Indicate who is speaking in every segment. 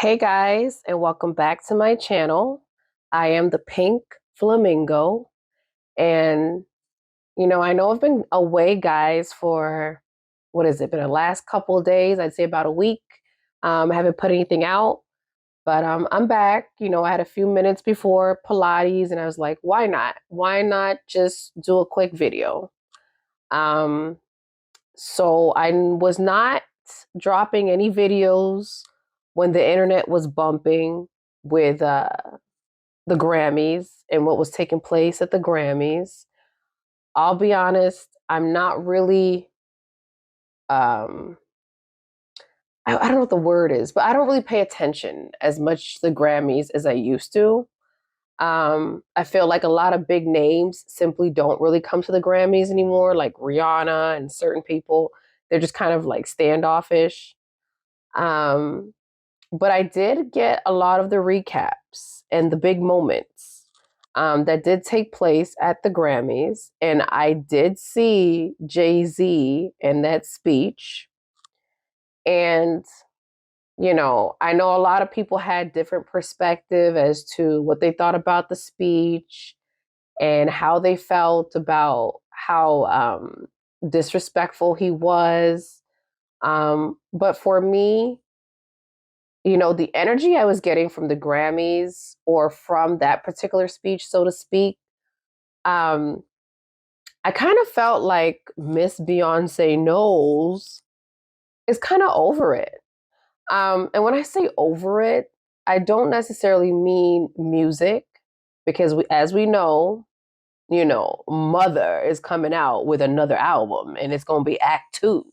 Speaker 1: Hey guys, and welcome back to my channel. I am the Pink Flamingo, and I know I've been away, guys, for what has it been, the last couple of days? I'd say about a week. I haven't put anything out, but I'm back. I had a few minutes before Pilates, and I was like, why not? Why not just do a quick video? Um, so I was not dropping any videos when the internet was bumping with the Grammys and what was taking place at the Grammys. I'll be honest, I'm not really, um, I don't know what the word is, but I don't really pay attention as much to the Grammys as I used to. I feel like a lot of big names simply don't really come to the Grammys anymore, like Rihanna and certain people. They're just kind of like standoffish. Um, but I did get a lot of the recaps and the big moments that did take place at the Grammys. And I did see Jay-Z in that speech. And, I know a lot of people had different perspective as to what they thought about the speech and how they felt about how disrespectful he was. But for me, the energy I was getting from the Grammys or from that particular speech, so to speak, um, I kind of felt like Miss Beyonce Knowles is kind of over it. And when I say over it, I don't necessarily mean music because as we know, Mother is coming out with another album and it's going to be Act Two.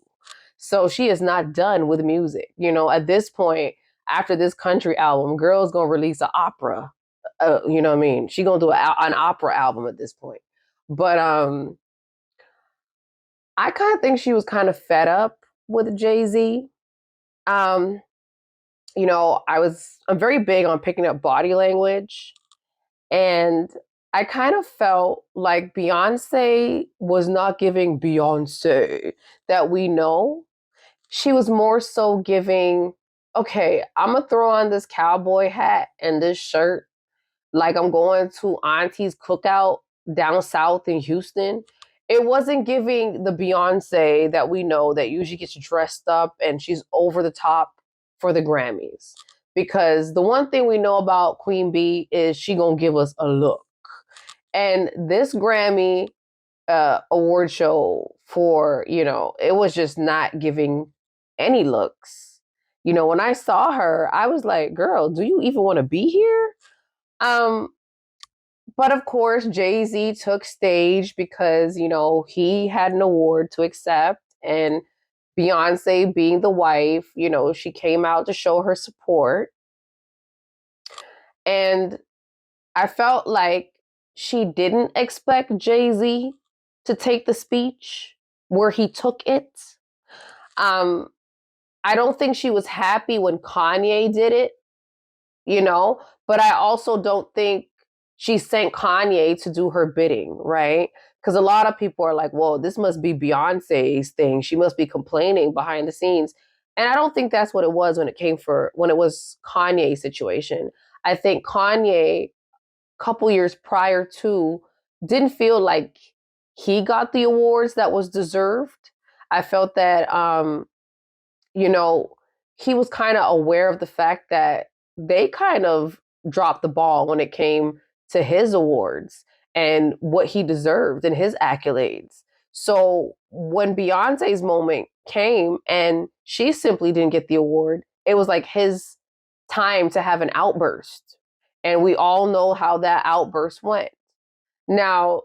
Speaker 1: So she is not done with music. At this point, after this country album, girl's going to release an opera. You know what I mean? She going to do an opera album at this point. But I kind of think she was kind of fed up with Jay-Z. Um, I'm very big on picking up body language. And I kind of felt like Beyonce was not giving Beyonce that we know. She was more so giving, okay, I'm going to throw on this cowboy hat and this shirt like I'm going to Auntie's cookout down south in Houston. It wasn't giving the Beyonce that we know that usually gets dressed up and she's over the top for the Grammys. Because the one thing we know about Queen Bee is she gonna give us a look. And this Grammy award show it was just not giving any looks. When I saw her, I was like, girl, do you even want to be here? Um, but of course, Jay-Z took stage because, he had an award to accept. And Beyonce, being the wife, she came out to show her support. And I felt like she didn't expect Jay-Z to take the speech where he took it. Um, I don't think she was happy when Kanye did it, but I also don't think she sent Kanye to do her bidding, right? Because a lot of people are like, well, this must be Beyonce's thing. She must be complaining behind the scenes. And I don't think that's what it was when it was Kanye's situation. I think Kanye, couple years prior to, didn't feel like he got the awards that was deserved. I felt that you know, he was kind of aware of the fact that they kind of dropped the ball when it came to his awards and what he deserved and his accolades. So when Beyonce's moment came and she simply didn't get the award, it was like his time to have an outburst. And we all know how that outburst went. Now,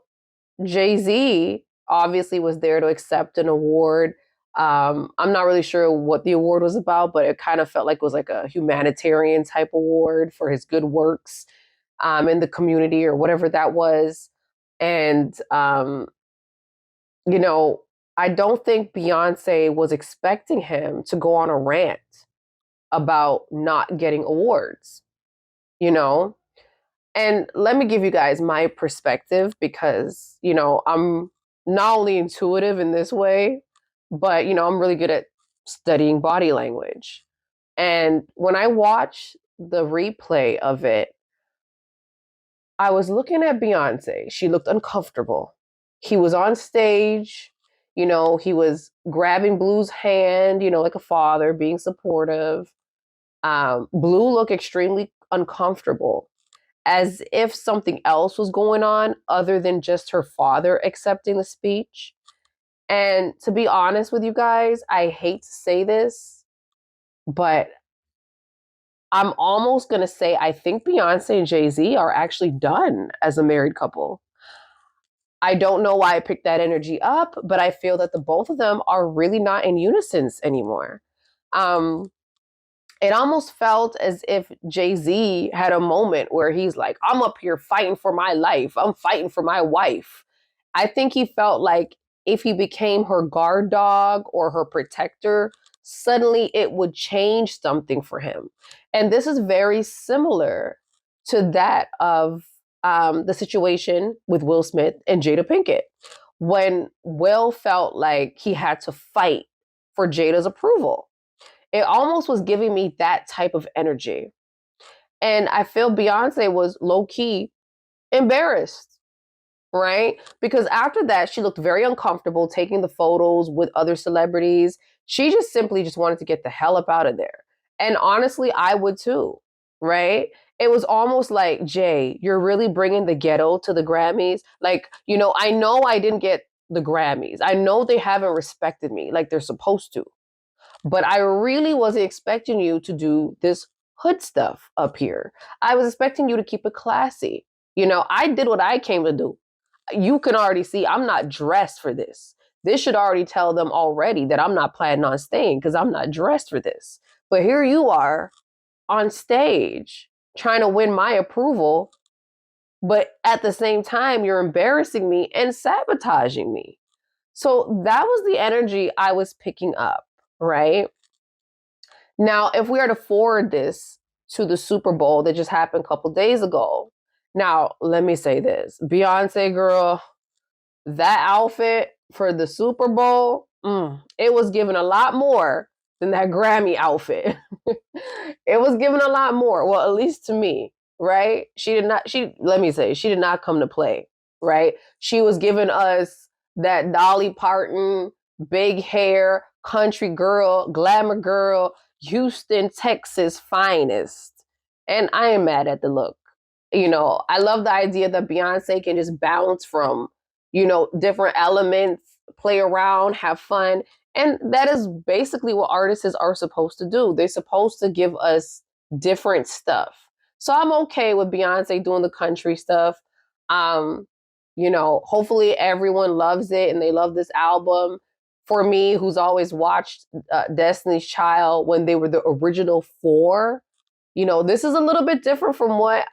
Speaker 1: Jay-Z obviously was there to accept an award. I'm not really sure what the award was about, but it kind of felt like it was like a humanitarian type award for his good works in the community or whatever that was. And, you know, I don't think Beyonce was expecting him to go on a rant about not getting awards, you know? And let me give you guys my perspective because, I'm not only intuitive in this way, but, I'm really good at studying body language. And when I watched the replay of it, I was looking at Beyonce. She looked uncomfortable. He was on stage, he was grabbing Blue's hand, like a father, being supportive. Blue looked extremely uncomfortable, as if something else was going on other than just her father accepting the speech. And to be honest with you guys, I hate to say this, but I'm almost going to say I think Beyonce and Jay-Z are actually done as a married couple. I don't know why I picked that energy up, but I feel that the both of them are really not in unison anymore. Um, it almost felt as if Jay-Z had a moment where he's like, I'm up here fighting for my life. I'm fighting for my wife. I think he felt like if he became her guard dog or her protector, suddenly it would change something for him. And this is very similar to that of the situation with Will Smith and Jada Pinkett. When Will felt like he had to fight for Jada's approval, it almost was giving me that type of energy. And I feel Beyonce was low key embarrassed, right? Because after that, she looked very uncomfortable taking the photos with other celebrities. She just simply just wanted to get the hell up out of there. And honestly, I would too, right? It was almost like, Jay, you're really bringing the ghetto to the Grammys. Like, I know I didn't get the Grammys. I know they haven't respected me like they're supposed to. But I really wasn't expecting you to do this hood stuff up here. I was expecting you to keep it classy. I did what I came to do. You can already see I'm not dressed for this. This should already tell them already that I'm not planning on staying because I'm not dressed for this. But here you are on stage trying to win my approval. But at the same time, you're embarrassing me and sabotaging me. So that was the energy I was picking up, right? Now, if we are to forward this to the Super Bowl that just happened a couple days ago, now let me say this: Beyonce girl, that outfit for the Super Bowl, it was given a lot more than that Grammy outfit. It was given a lot more. Well, at least to me, right? Let me say, she did not come to play, right? She was giving us that Dolly Parton, big hair, country girl, glamour girl, Houston, Texas finest. And I am mad at the look. I love the idea that Beyonce can just bounce from, different elements, play around, have fun. And that is basically what artists are supposed to do. They're supposed to give us different stuff. So I'm okay with Beyonce doing the country stuff. Um, hopefully everyone loves it and they love this album. For me, who's always watched Destiny's Child when they were the original four, this is a little bit different from what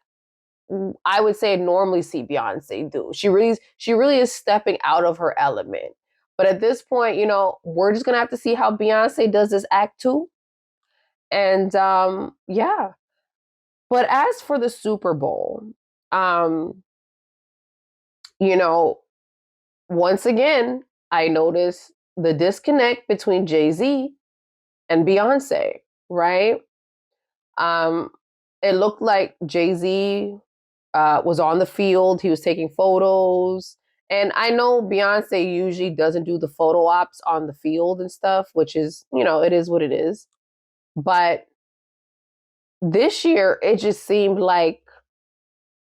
Speaker 1: I would say I normally see Beyonce do. She really is stepping out of her element. But at this point, we're just gonna have to see how Beyonce does this act too. And yeah. But as for the Super Bowl, um, you know, once again, I noticed the disconnect between Jay-Z and Beyonce, right? Um, it looked like Jay-Z was on the field. He was taking photos. And I know Beyonce usually doesn't do the photo ops on the field and stuff, which is, it is what it is. But this year, it just seemed like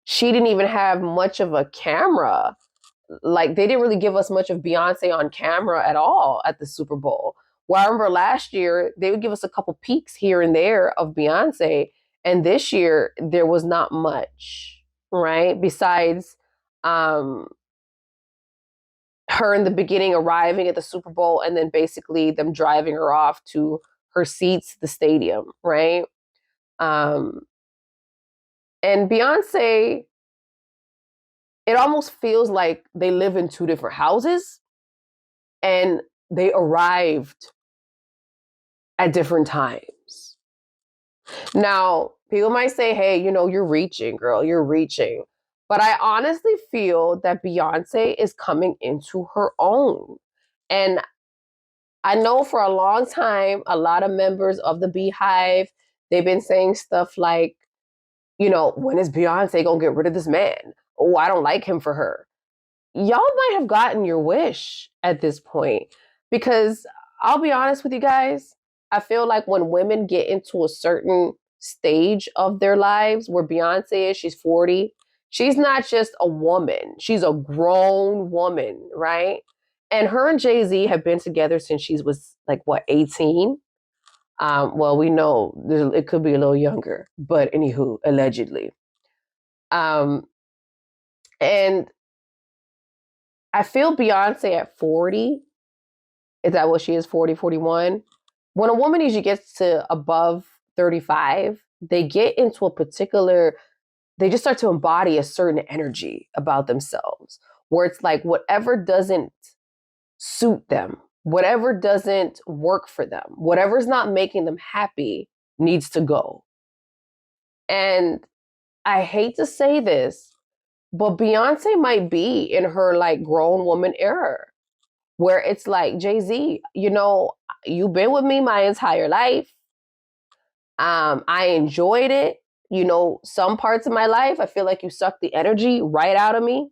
Speaker 1: she didn't even have much of a camera. Like, they didn't really give us much of Beyonce on camera at all at the Super Bowl. Well, I remember last year, they would give us a couple peeks here and there of Beyonce. And this year, there was not much, right? Besides um, her in the beginning arriving at the Super Bowl and then basically them driving her off to her seats, the stadium, right? Um, and Beyonce, it almost feels like they live in two different houses and they arrived at different times. Now, people might say, hey, you're reaching, girl, you're reaching. But I honestly feel that Beyonce is coming into her own. And I know for a long time, a lot of members of the Beehive, they've been saying stuff like, when is Beyonce gonna get rid of this man? Oh, I don't like him for her. Y'all might have gotten your wish at this point because I'll be honest with you guys. I feel like when women get into a certain stage of their lives where Beyonce is, she's 40, she's not just a woman, she's a grown woman, right? And her and Jay-Z have been together since she was like, what, 18? Well, we know it could be a little younger, but anywho, allegedly. Um, and I feel Beyonce at 40, is that what she is, 40, 41? When a woman usually gets to above 35, they get into a particular, they just start to embody a certain energy about themselves where it's like whatever doesn't suit them, whatever doesn't work for them, whatever's not making them happy needs to go. And I hate to say this, but Beyonce might be in her like grown woman era where it's like, Jay-Z, you've been with me my entire life. I enjoyed it. Some parts of my life, I feel like you sucked the energy right out of me.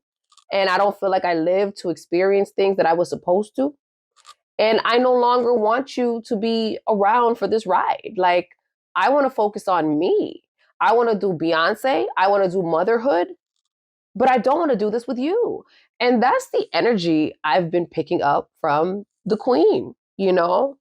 Speaker 1: And I don't feel like I lived to experience things that I was supposed to. And I no longer want you to be around for this ride. Like, I want to focus on me. I want to do Beyonce. I want to do motherhood, but I don't want to do this with you. And that's the energy I've been picking up from the queen. Now,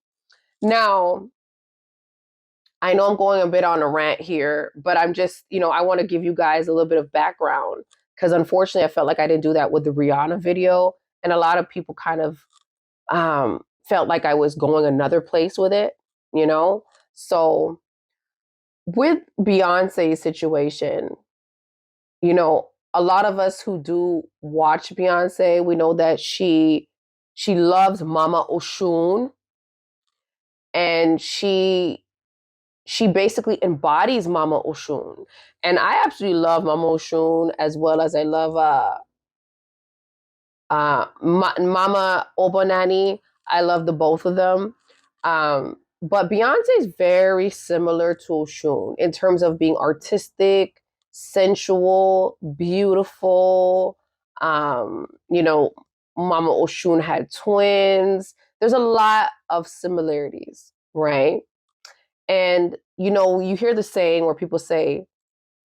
Speaker 1: I know I'm going a bit on a rant here, but I'm just, I want to give you guys a little bit of background because unfortunately I felt like I didn't do that with the Rihanna video. And a lot of people kind of felt like I was going another place with it. So with Beyonce's situation, a lot of us who do watch Beyonce, we know that she loves Mama Oshun, and she basically embodies Mama Oshun. And I absolutely love Mama Oshun as well as I love Mama Obanani. I love the both of them. But Beyonce is very similar to Oshun in terms of being artistic, sensual, beautiful. Mama Oshun had twins. There's a lot of similarities, right? And you hear the saying where people say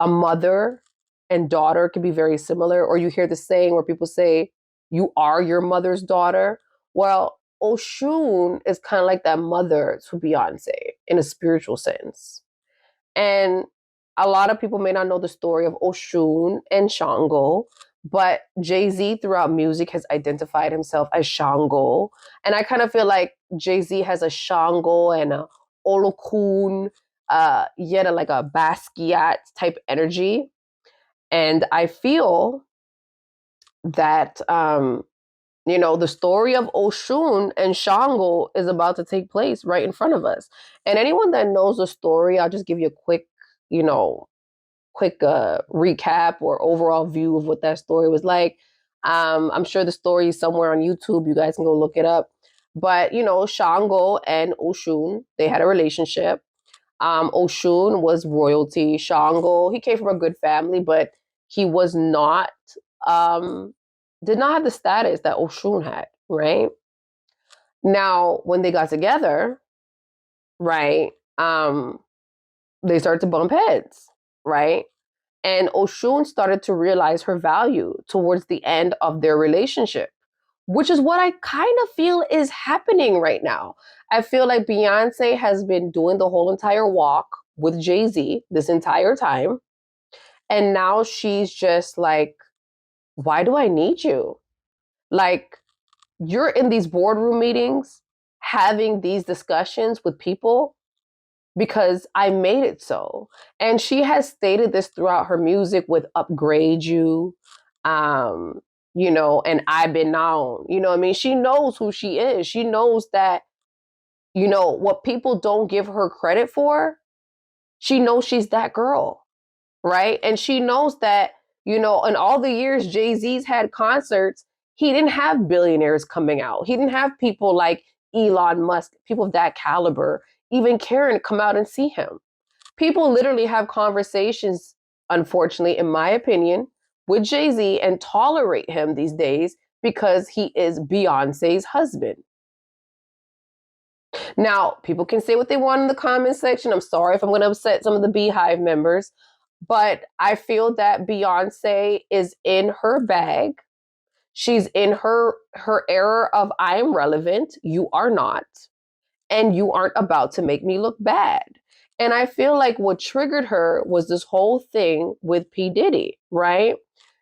Speaker 1: a mother and daughter can be very similar, or you hear the saying where people say you are your mother's daughter. Well, Oshun is kind of like that mother to Beyonce in a spiritual sense. And a lot of people may not know the story of Oshun and Shango, but Jay-Z throughout music has identified himself as Shango. And I kind of feel like Jay-Z has a Shango and a Olokun, yet like a Basquiat type energy. And I feel that, the story of Oshun and Shango is about to take place right in front of us. And anyone that knows the story, I'll just give you a quick recap or overall view of what that story was like. I'm sure the story is somewhere on YouTube. You guys can go look it up. But, Shango and Oshun, they had a relationship. Oshun was royalty. Shango, he came from a good family, but he was not, did not have the status that Oshun had, right? Now, when they got together, right, they started to bump heads, right? And Oshun started to realize her value towards the end of their relationship, which is what I kind of feel is happening right now. I feel like Beyonce has been doing the whole entire walk with Jay-Z this entire time. And now she's just like, why do I need you? Like, you're in these boardroom meetings having these discussions with people because I made it so. And she has stated this throughout her music with Upgrade You, and I've Been Known. I mean? She knows who she is. She knows that, what people don't give her credit for, she knows she's that girl, right? And she knows that, in all the years Jay-Z's had concerts, he didn't have billionaires coming out. He didn't have people like Elon Musk, people of that caliber, even Karen, come out and see him. People literally have conversations, unfortunately, in my opinion, with Jay-Z and tolerate him these days because he is Beyonce's husband. Now, people can say what they want in the comment section. I'm sorry if I'm going to upset some of the Beehive members, but I feel that Beyonce is in her bag. She's in her era of I am relevant, you are not, and you aren't about to make me look bad. And I feel like what triggered her was this whole thing with P. Diddy, right?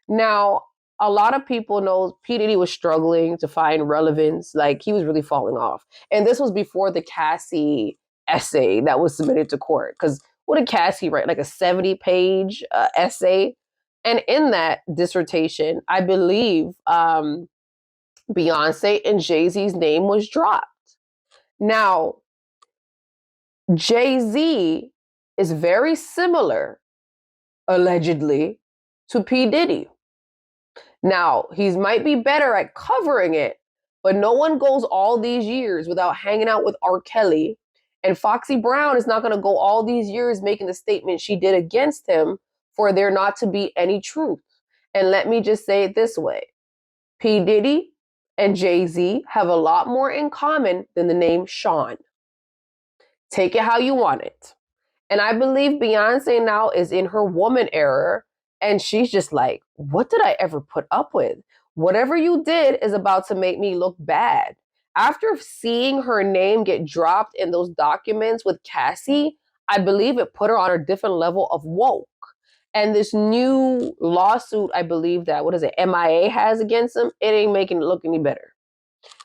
Speaker 1: Now, a lot of people know P. Diddy was struggling to find relevance. Like, he was really falling off. And this was before the Cassie essay that was submitted to court. Because what did Cassie write? Like a 70-page essay? And in that dissertation, I believe Beyonce and Jay-Z's name was dropped. Now, Jay-Z is very similar, allegedly, to P. Diddy. Now, he might be better at covering it, but no one goes all these years without hanging out with R. Kelly. And Foxy Brown is not going to go all these years making the statement she did against him for there not to be any truth. And let me just say it this way. P. Diddy and Jay-Z have a lot more in common than the name Sean. Take it how you want it. And I believe Beyonce now is in her woman era, and she's just like, what did I ever put up with? Whatever you did is about to make me look bad. After seeing her name get dropped in those documents with Cassie, I believe it put her on a different level of woke. And this new lawsuit, I believe that, what is it, MIA has against him, it ain't making it look any better.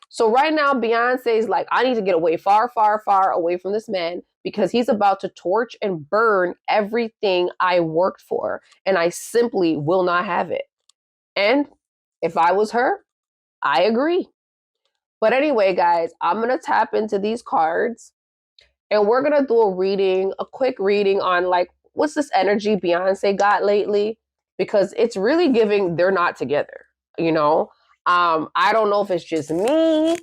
Speaker 1: So right now, Beyonce's like, I need to get away, far, far, far away from this man because he's about to torch and burn everything I worked for. And I simply will not have it. And if I was her, I agree. But anyway, guys, I'm going to tap into these cards and we're going to do a reading, a quick reading on like, what's this energy Beyonce got lately? Because it's really giving they're not together, you know? I don't know if it's just me,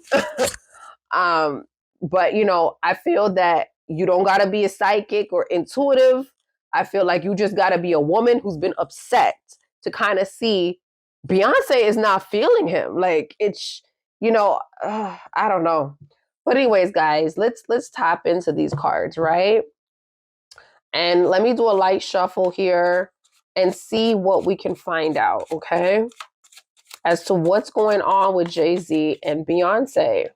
Speaker 1: but you know, I feel that you don't gotta be a psychic or intuitive. I feel like you just gotta be a woman who's been upset to kind of see Beyonce is not feeling him. Like it's, you know, I don't know. But anyways, guys, let's tap into these cards, right? And let me do a light shuffle here and see what we can find out, okay? As to what's going on with Jay-Z and Beyonce.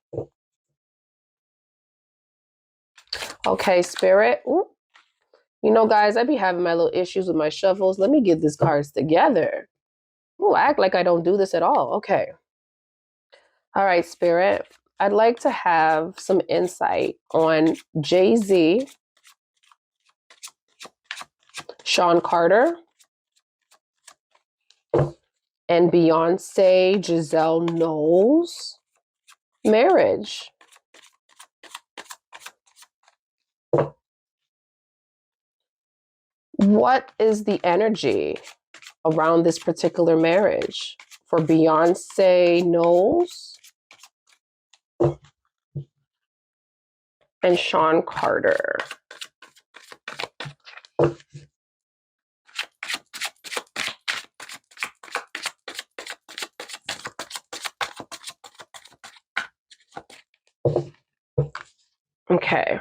Speaker 1: Okay, Spirit. Ooh. You know, guys, I be having my little issues with my shuffles. Let me get these cards together. Ooh, I act like I don't do this at all. Okay. All right, Spirit. I'd like to have some insight on Jay-Z, Sean Carter, and Beyonce Giselle Knowles marriage. What is the energy around this particular marriage for Beyonce Knowles and Sean Carter? Okay.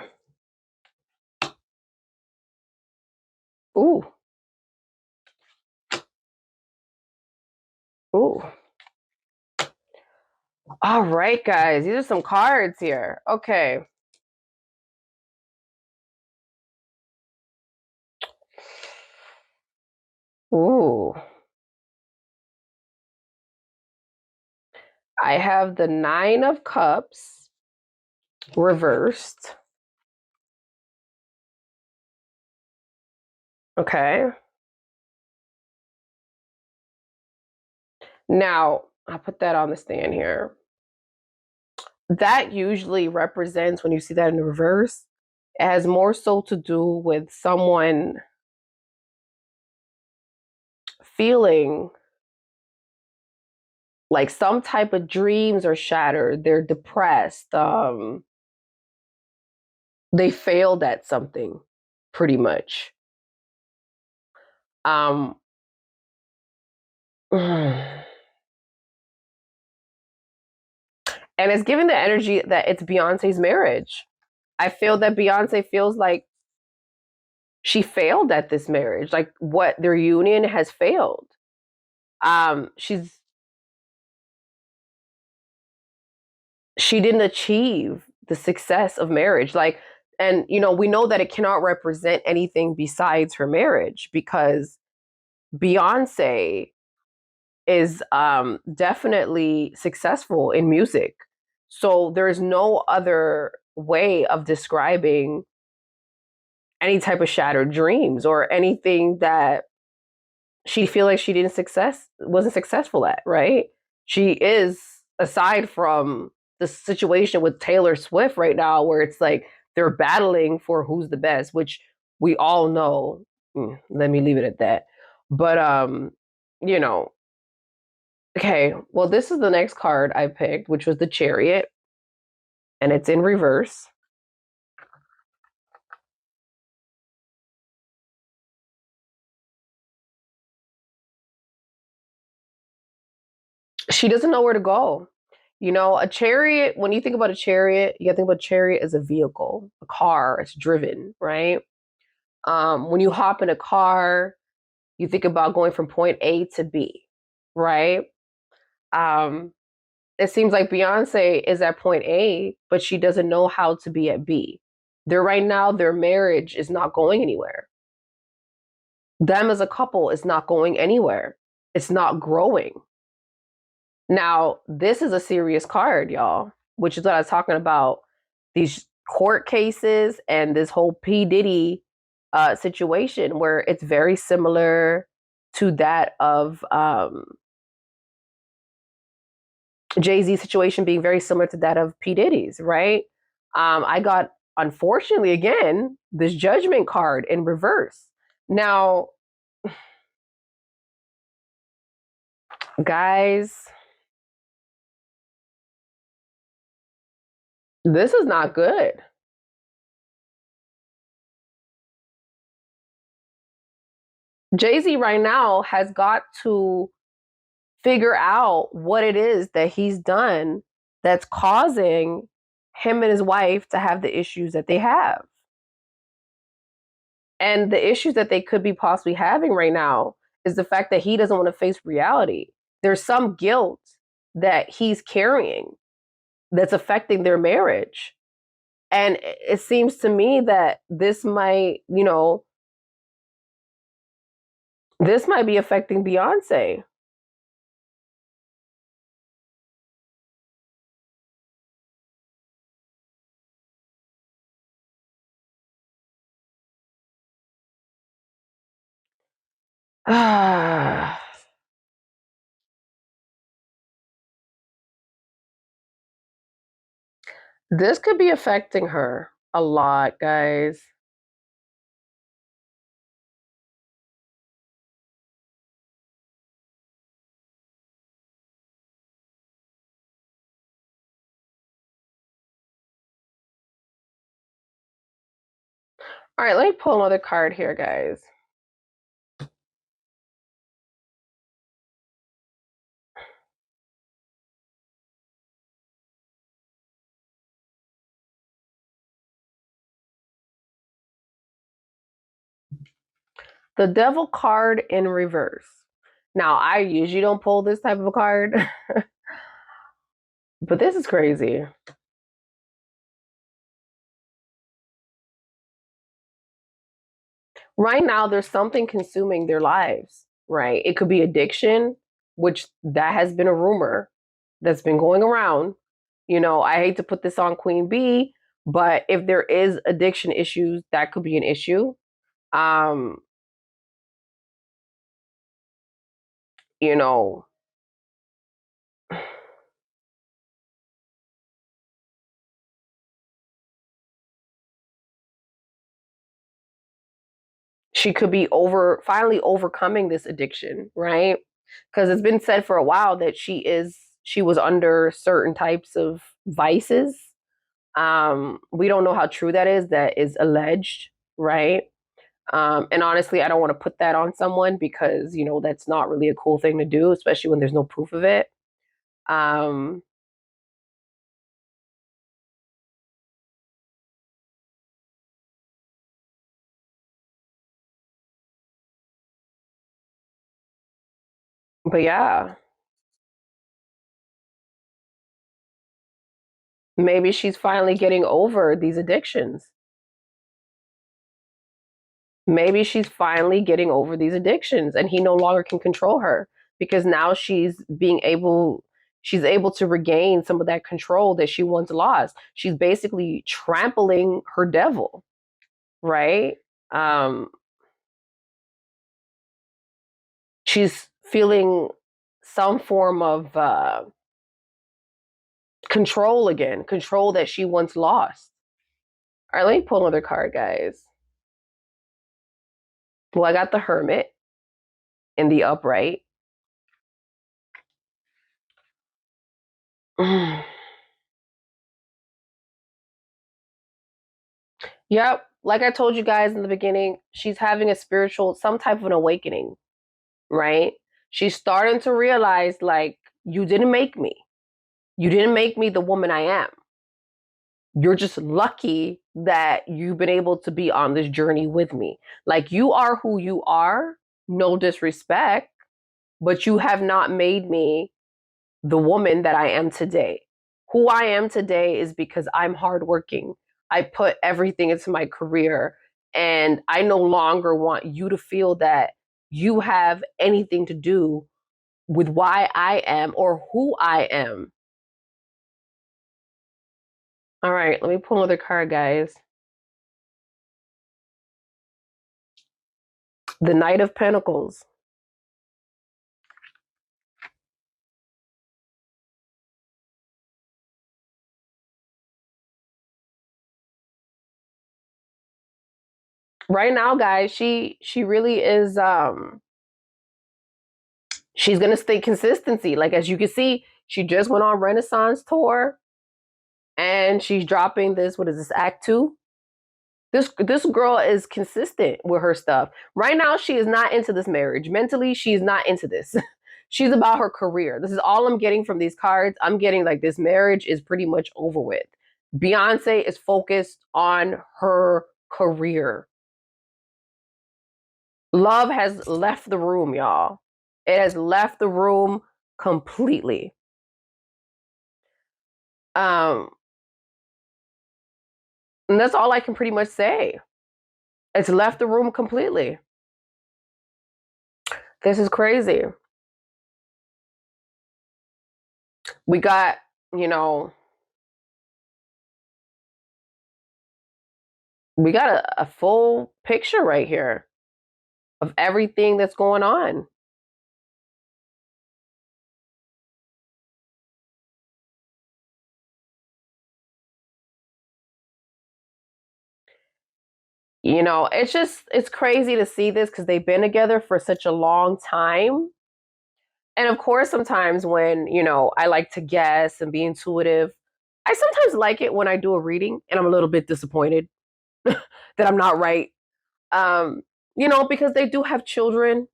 Speaker 1: Ooh. Ooh. All right, guys. These are some cards here. Okay. Ooh. I have the 9 of Cups reversed. Okay. Now, I'll put that on the stand here. That usually represents, when you see that in the reverse, it has more so to do with someone feeling like some type of dreams are shattered. They're depressed. They failed at something, pretty much. Um, and it's giving the energy that it's Beyonce's marriage. I feel that Beyonce feels like she failed at this marriage. Like what their union has failed. She's she didn't achieve the success of marriage. Like, and we know that it cannot represent anything besides her marriage because Beyonce is definitely successful in music. So there's no other way of describing any type of shattered dreams or anything that she feel like she didn't success wasn't successful at, right? She is, aside from the situation with Taylor Swift right now where it's like they're battling for who's the best, which we all know. Let me leave it at that. But you know, okay, well this is the next card I picked, which was the Chariot, and it's in reverse. She doesn't know where to go. A chariot, when you think about a chariot, you gotta think about a chariot as a vehicle, a car, it's driven, right? When you hop in a car, you think about going from point A to B, right? Um, it seems like Beyonce is at point A, but she doesn't know how to be at B. They're right now, their marriage is not going anywhere. Them as a couple is not going anywhere. It's not growing. Now, this is a serious card, y'all, which is what I was talking about. These court cases and this whole P. Diddy situation where it's very similar to that of Jay-Z's situation being very similar to that of P. Diddy's, right? I got, unfortunately, again, this judgment card in reverse. Now, guys, this is not good. Jay-Z right now has got to figure out what it is that he's done that's causing him and his wife to have the issues that they have. And the issues that they could be possibly having right now is the fact that he doesn't want to face reality. There's some guilt that he's carrying that's affecting their marriage. And it seems to me that this might be affecting Beyonce. This could be affecting her a lot, guys. All right, let me pull another card here, guys. The Devil card in reverse. Now, I usually don't pull this type of a card, but this is crazy. Right now, there's something consuming their lives, right? It could be addiction, which that has been a rumor that's been going around. I hate to put this on Queen Bee, but if there is addiction issues, that could be an issue. Um, you know, she could be finally overcoming this addiction, right? because it's been said for a while that she was under certain types of vices. We don't know how true that is. That is alleged, right? And honestly, I don't want to put that on someone because that's not really a cool thing to do, especially when there's no proof of it. Um, but yeah, maybe she's finally getting over these addictions. Maybe she's finally getting over these addictions and he no longer can control her because now she's able to regain some of that control that she once lost. She's basically trampling her devil, right? Um, she's feeling some form of control again, control that she once lost. All right, let me pull another card, guys. Well, I got the Hermit in the upright. Yep. Like I told you guys in the beginning, she's having a spiritual, some type of an awakening, right? She's starting to realize, like, you didn't make me. You didn't make me the woman I am. You're just lucky that you've been able to be on this journey with me. Like, you are who you are, no disrespect, but you have not made me the woman that I am today. Who I am today is because I'm hardworking. I put everything into my career, and I no longer want you to feel that you have anything to do with why I am or who I am. All right, let me pull another card, guys. The Knight of Pentacles. Right now, guys, she really is she's gonna stay consistency. Like as you can see, she just went on Renaissance tour and she's dropping this. What is this? Act two. This girl is consistent with her stuff. Right now, she is not into this marriage. Mentally, she's not into this. She's about her career. This is all I'm getting from these cards. I'm getting like this marriage is pretty much over with. Beyonce is focused on her career. Love has left the room, y'all. It has left the room completely. Um, and that's all I can pretty much say. It's left the room completely. This is crazy. We got, you know, we got a full picture right here of everything that's going on. It's crazy to see this because they've been together for such a long time. And of course, sometimes when, I like to guess and be intuitive, I sometimes like it when I do a reading and I'm a little bit disappointed that I'm not right. Um, because they do have children,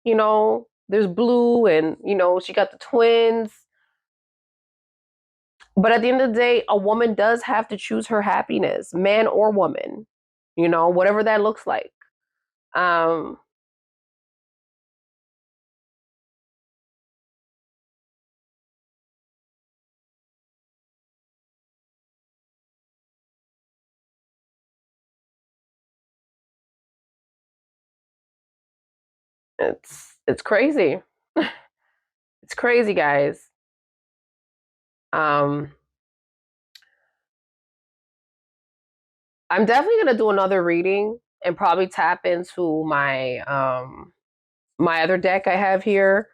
Speaker 1: there's Blue and, she got the twins. But at the end of the day, a woman does have to choose her happiness, man or woman, whatever that looks like. Um, it's crazy. It's crazy, guys. Um, I'm definitely gonna do another reading and probably tap into my other deck I have here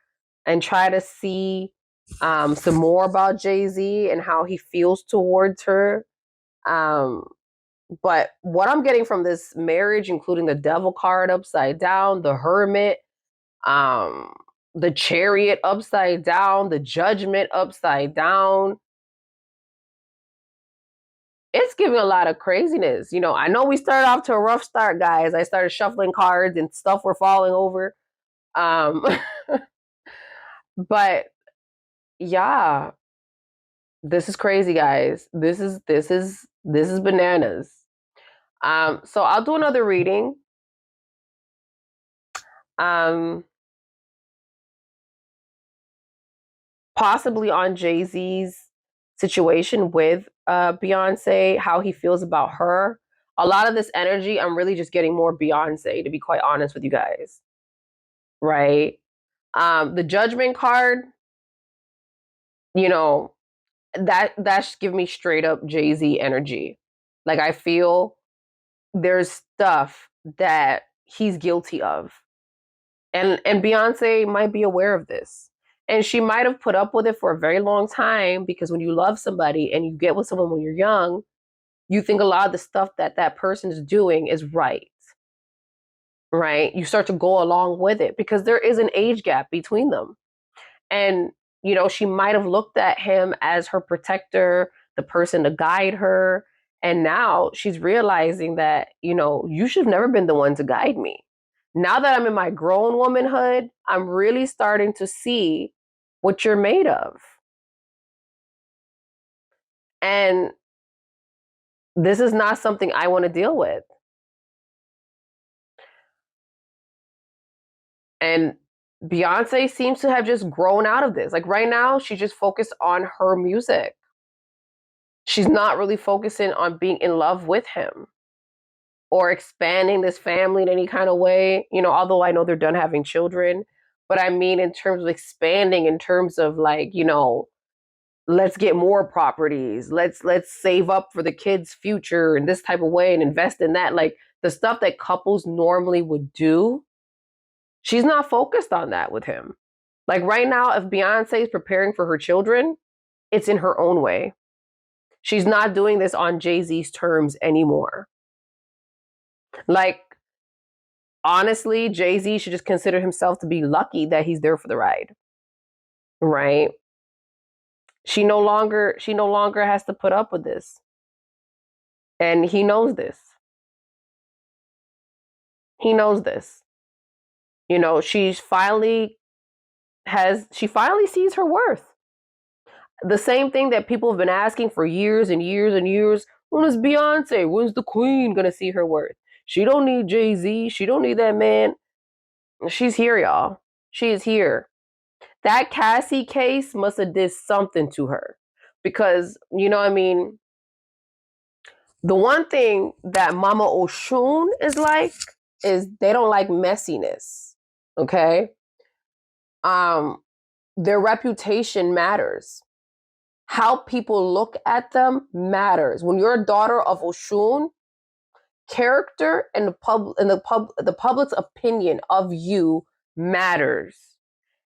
Speaker 1: and try to see some more about Jay-Z and how he feels towards her. Um, but what I'm getting from this marriage, including the devil card upside down, the hermit, um, the chariot upside down, the judgment upside down. It's giving a lot of craziness. I know we started off to a rough start, guys. I started shuffling cards and stuff were falling over. Um, but yeah, this is crazy, guys. This is bananas. So I'll do another reading. Um, Possibly on Jay-Z's situation with Beyonce, how he feels about her. A lot of this energy, I'm really just getting more Beyonce, to be quite honest with you guys. Right? The judgment card, you know, that's give me straight up Jay-Z energy. Like I feel there's stuff that he's guilty of. And Beyonce might be aware of this. And she might have put up with it for a very long time because when you love somebody and you get with someone when you're young, you think a lot of the stuff that that person is doing is right. Right? You start to go along with it because there is an age gap between them. And, she might have looked at him as her protector, the person to guide her. And now she's realizing that, you should have never been the one to guide me. Now that I'm in my grown womanhood, I'm really starting to see what you're made of. And this is not something I want to deal with. And Beyonce seems to have just grown out of this. Like right now, she's just focused on her music. She's not really focusing on being in love with him or expanding this family in any kind of way. Although I know they're done having children, but I mean, in terms of expanding, in terms of like, let's get more properties. Let's save up for the kids' future in this type of way and invest in that. Like the stuff that couples normally would do. She's not focused on that with him. Like right now, if Beyonce is preparing for her children, it's in her own way. She's not doing this on Jay-Z's terms anymore. Like, honestly, Jay-Z should just consider himself to be lucky that he's there for the ride. Right? She no longer has to put up with this. And he knows this. He knows this. She finally sees her worth. The same thing that people have been asking for years and years and years. When is Beyonce? When's the queen gonna see her worth? She don't need Jay-Z. She don't need that man. She's here, y'all. She is here. That Cassie case must have did something to her. Because, I mean, the one thing that Mama Oshun is like is they don't like messiness. Okay? Their reputation matters. How people look at them matters. When you're a daughter of Oshun, character and the public's opinion of you matters.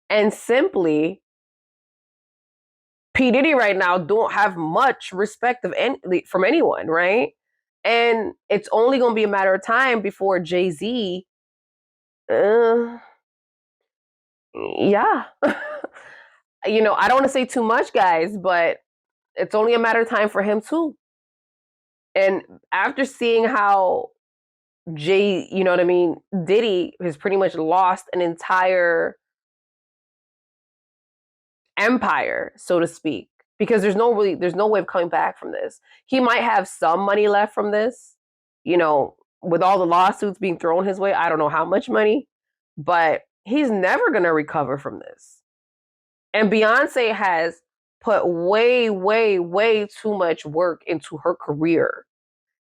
Speaker 1: And simply, P. Diddy right now don't have much respect from anyone, right? And it's only going to be a matter of time before Jay-Z, yeah. I don't want to say too much, guys, but it's only a matter of time for him too. And after seeing how you know what I mean, Diddy has pretty much lost an entire empire, so to speak, because there's no way of coming back from this. He might have some money left from this, with all the lawsuits being thrown his way. I don't know how much money, but he's never going to recover from this. And Beyonce has put way, way, way too much work into her career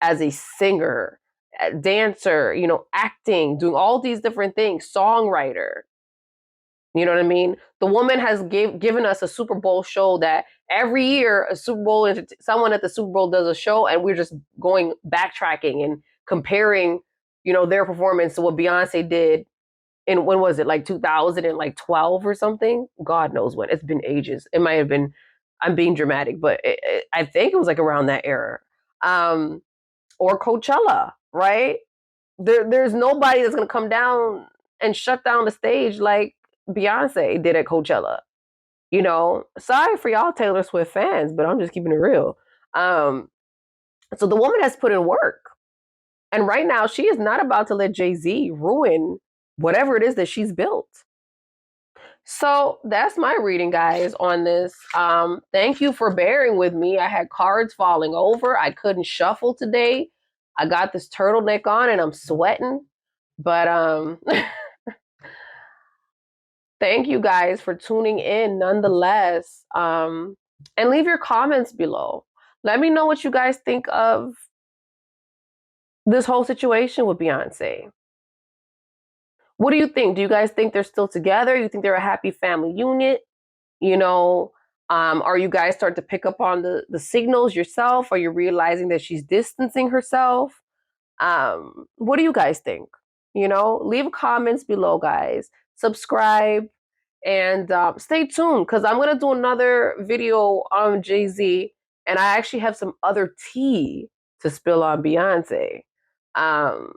Speaker 1: as a singer, a dancer, acting, doing all these different things, songwriter. You know what I mean? The woman has given us a Super Bowl show that every year someone at the Super Bowl does a show, and we're just going backtracking and comparing, their performance to what Beyonce did in, when was it, like 2012 or something? God knows when. It's been ages. It might have been. I'm being dramatic, but I think it was like around that era. Or Coachella, right? There's nobody that's gonna come down and shut down the stage like Beyonce did at Coachella. You know, sorry for y'all Taylor Swift fans, but I'm just keeping it real. Um, so the woman has put in work. And right now, she is not about to let Jay-Z ruin whatever it is that she's built. So that's my reading, guys, on this. Thank you for bearing with me. I had cards falling over. I couldn't shuffle today. I got this turtleneck on and I'm sweating. But thank you guys for tuning in nonetheless. And leave your comments below. Let me know what you guys think of this whole situation with Beyonce. What do you think? Do you guys think they're still together? You think they're a happy family unit? You know, are you guys starting to pick up on the signals yourself? Are you realizing that she's distancing herself? What do you guys think? You know, leave comments below, guys. Subscribe and stay tuned because I'm gonna do another video on Jay-Z, and I actually have some other tea to spill on Beyonce. Um,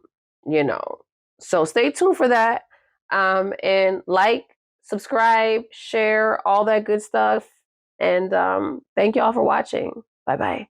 Speaker 1: you know, so stay tuned for that. And like, subscribe, share, all that good stuff. And thank y'all for watching. Bye bye.